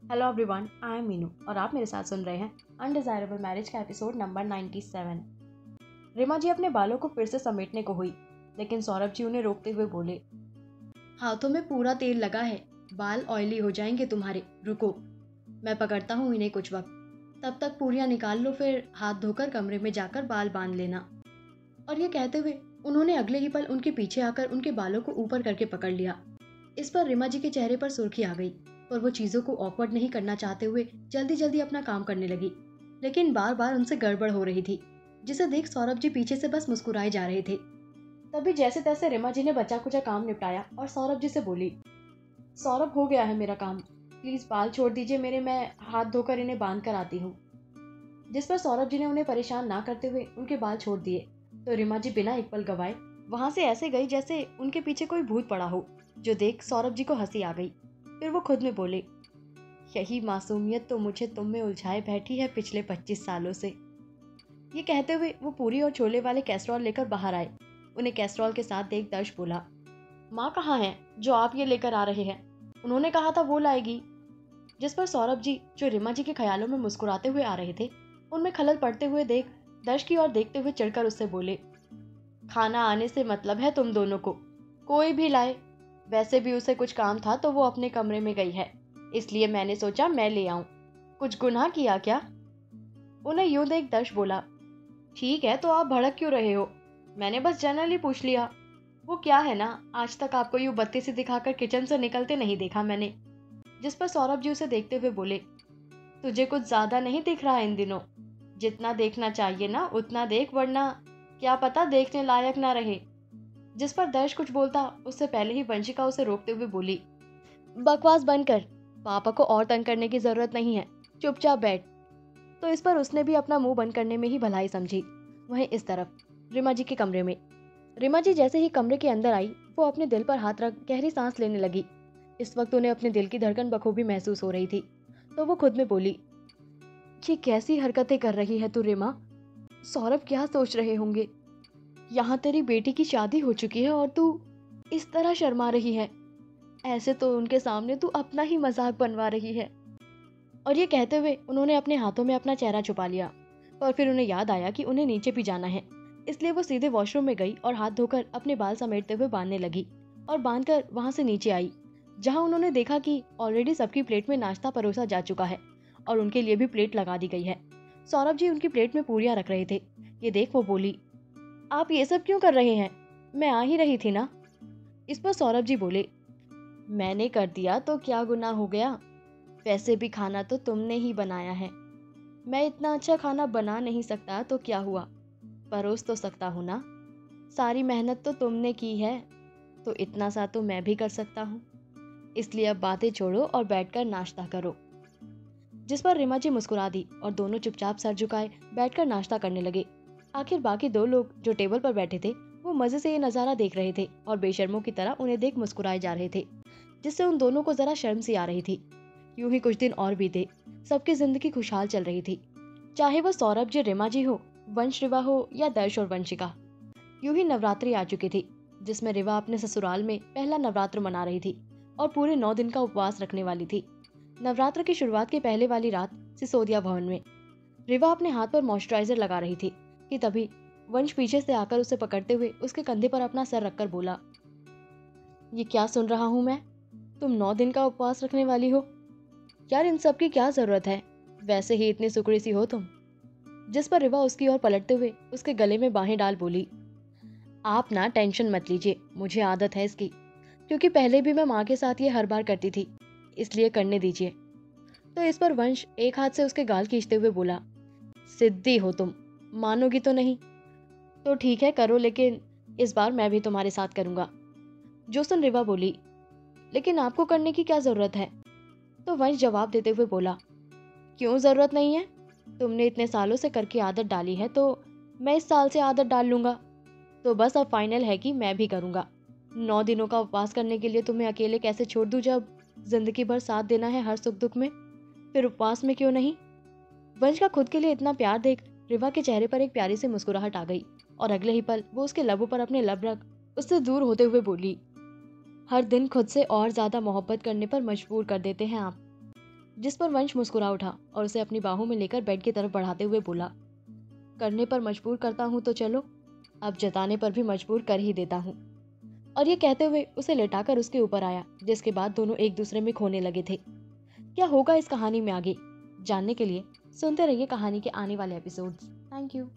Hello everyone, I am Meenu और आप मेरे साथ सुन रहे हैं अनडिजायरेबल मैरिज का एपिसोड नंबर 97। रिमा जी अपने बालों को फिर से समेटने को हुई, लेकिन सौरभ जी उन्हें रोकते हुए बोले, हाथों में पूरा तेल लगा है, बाल ऑयली हो जाएंगे तुम्हारे, रुको, मैं पकड़ता हूँ इन्हें कुछ वक्त, तब तक पूरियां निकाल लो, फिर हाथ धोकर कमरे में जाकर बाल बांध लेना। और ये कहते हुए उन्होंने अगले ही पल उनके पीछे आकर उनके बालों को ऊपर करके पकड़ लिया। इस पर रिमा जी के चेहरे पर सुर्खी आ गई, पर वो चीजों को ऑकवर्ड नहीं करना चाहते हुए जल्दी जल्दी अपना काम करने लगी, लेकिन बार बार उनसे गड़बड़ हो रही थी, जिसे देख सौरभ जी पीछे से बस मुस्कुराए जा रहे थे। तभी जैसे तैसे रिमा जी ने बचा कुचा काम निपटाया और सौरभ जी से बोली, सौरभ हो गया है मेरा काम, प्लीज बाल छोड़ दीजिए मेरे, मैं हाथ धोकर इन्हें बांध कर आती हूँ। जिस पर सौरभ जी ने उन्हें परेशान ना करते हुए उनके बाल छोड़ दिए, तो रिमा जी बिना एक पल गवाए वहां से ऐसे गई जैसे उनके पीछे कोई भूत पड़ा हो, जो देख सौरभ जी को हंसी आ गई। फिर वो खुद में बोले, यही मासूमियत तो मुझे तुम में उलझाए बैठी है पिछले 25 सालों से। ये कहते हुए वो पूरी और छोले वाले कैसरॉल लेकर बाहर आए। उन्हें कैसरॉल के साथ देख दर्श बोला, माँ कहाँ है जो आप ये लेकर आ रहे हैं? उन्होंने कहा था वो लाएगी। जिस पर सौरभ जी, जो रिमा जी के ख्यालों में मुस्कुराते हुए आ रहे थे, उनमें खलल पड़ते हुए देख दर्श की ओर देखते हुए चिढ़कर उससे बोले, खाना आने से मतलब है तुम दोनों को, कोई भी लाए। वैसे भी उसे कुछ काम था तो वो अपने कमरे में गई है, इसलिए मैंने सोचा मैं ले आऊं। कुछ गुनाह किया क्या? उन्हें यूं देख दर्श बोला, ठीक है तो आप भड़क क्यों रहे हो? मैंने बस जनरली पूछ लिया। वो क्या है ना, आज तक आपको यूं बत्ती से दिखाकर किचन से निकलते नहीं देखा मैंने। जिस पर सौरभ जी उसे देखते हुए बोले, तुझे कुछ ज्यादा नहीं दिख रहा इन दिनों? जितना देखना चाहिए ना उतना देख, वरना क्या पता देखने लायक ना रहे। जिस पर दर्श कुछ बोलता उससे पहले ही वंशिका उसे रोकते हुए बोली, बकवास बंद कर, पापा को और तंग करने की जरूरत नहीं है, चुपचाप बैठ। तो इस पर उसने भी अपना मुंह बंद करने में ही भलाई समझी। वहीं इस तरफ रिमा जी के कमरे में, रिमा जी जैसे ही कमरे के अंदर आई, वो अपने दिल पर हाथ रख गहरी सांस लेने लगी। इस वक्त उन्हें अपने दिल की धड़कन बखूबी महसूस हो रही थी। तो वो खुद में बोली, ये कैसी हरकतें कर रही है तू रिमा? सौरभ क्या सोच रहे होंगे? यहाँ तेरी बेटी की शादी हो चुकी है और तू इस तरह शर्मा रही है। ऐसे तो उनके सामने तू अपना ही मजाक बनवा रही है। और ये कहते हुए उन्होंने अपने हाथों में अपना चेहरा छुपा लिया। पर फिर उन्हें याद आया कि उन्हें नीचे भी जाना है, इसलिए वो सीधे वॉशरूम में गई और हाथ धोकर अपने बाल समेटते हुए बांधने लगी और बांधकर वहां से नीचे आई, जहां उन्होंने देखा कि ऑलरेडी सबकी प्लेट में नाश्ता परोसा जा चुका है और उनके लिए भी प्लेट लगा दी गई है। सौरभ जी उनकी प्लेट में पूरियां रख रहे थे। ये देख वो बोली, आप ये सब क्यों कर रहे हैं? मैं आ ही रही थी ना। इस पर सौरभ जी बोले, मैंने कर दिया तो क्या गुनाह हो गया? वैसे भी खाना तो तुमने ही बनाया है। मैं इतना अच्छा खाना बना नहीं सकता तो क्या हुआ, परोस तो सकता हूँ ना। सारी मेहनत तो तुमने की है, तो इतना सा तो मैं भी कर सकता हूँ। इसलिए अब बातें छोड़ो और बैठकर नाश्ता करो। जिस पर रिमा जी मुस्कुरा दी और दोनों चुपचाप सर झुकाए बैठकर नाश्ता करने लगे। आखिर बाकी दो लोग जो टेबल पर बैठे थे, वो मजे से ये नजारा देख रहे थे और बेशर्मों की तरह उन्हें देख मुस्कुराए जा रहे थे, जिससे उन दोनों को जरा शर्म सी आ रही थी। यूं ही कुछ दिन और बीते, सबकी जिंदगी खुशहाल चल रही थी, चाहे वो सौरभ जी रिमा जी हो, वंश रिवा हो या दर्श और वंशिका। यूं ही नवरात्रि आ चुकी थी, जिसमें रिवा अपने ससुराल में पहला नवरात्र मना रही थी और पूरे 9 दिन का उपवास रखने वाली थी। नवरात्र की शुरुआत की पहले वाली रात सिसोदिया भवन में रिवा अपने हाथ पर मॉइस्चराइजर लगा रही थी कि तभी वंश पीछे से आकर उसे पकड़ते हुए उसके कंधे पर अपना सर रखकर बोला, ये क्या सुन रहा हूँ मैं? तुम 9 दिन का उपवास रखने वाली हो? यार इन सब की क्या जरूरत है, वैसे ही इतनी सुकड़ी सी हो तुम। जिस पर रिवा उसकी ओर पलटते हुए उसके गले में बाहें डाल बोली, आप ना टेंशन मत लीजिए, मुझे आदत है इसकी, क्योंकि पहले भी मैं माँ के साथ ये हर बार करती थी, इसलिए करने दीजिए। तो इस पर वंश एक हाथ से उसके गाल खींचते हुए बोला, सिद्धि हो तुम, मानोगी तो नहीं? तो ठीक है करो, लेकिन इस बार मैं भी तुम्हारे साथ करूंगा। जो सुन रिवा बोली, लेकिन आपको करने की क्या जरूरत है? तो वंश जवाब देते हुए बोला, क्यों जरूरत नहीं है? तुमने इतने सालों से करके आदत डाली है, तो मैं इस साल से आदत डाल लूंगा। तो बस अब फाइनल है कि मैं भी करूंगा। 9 दिनों का उपवास करने के लिए तुम्हें अकेले कैसे छोड़ दूं, जब जिंदगी भर साथ देना है हर सुख दुख में, फिर उपवास में क्यों नहीं? वंश का खुद के लिए इतना प्यार देख रिवा के चेहरे पर एक प्यारी सी मुस्कुराहट आ गई और अगले ही पल वो उसके लबों पर अपने लब रख उससे दूर होते हुए बोली, हर दिन खुद से और ज्यादा मोहब्बत करने पर मजबूर कर देते हैं आप। जिस पर वंश मुस्कुरा उठा और उसे अपनी बाहों में लेकर बेड की तरफ बढ़ाते हुए बोला, करने पर मजबूर करता हूँ तो चलो, अब जताने पर भी मजबूर कर ही देता हूँ। और ये कहते हुए उसे लेटाकर उसके ऊपर आया, जिसके बाद दोनों एक दूसरे में खोने लगे थे। क्या होगा इस कहानी में आगे जानने के लिए सुनते रहिए कहानी के आने वाले एपिसोड्स। Thank you.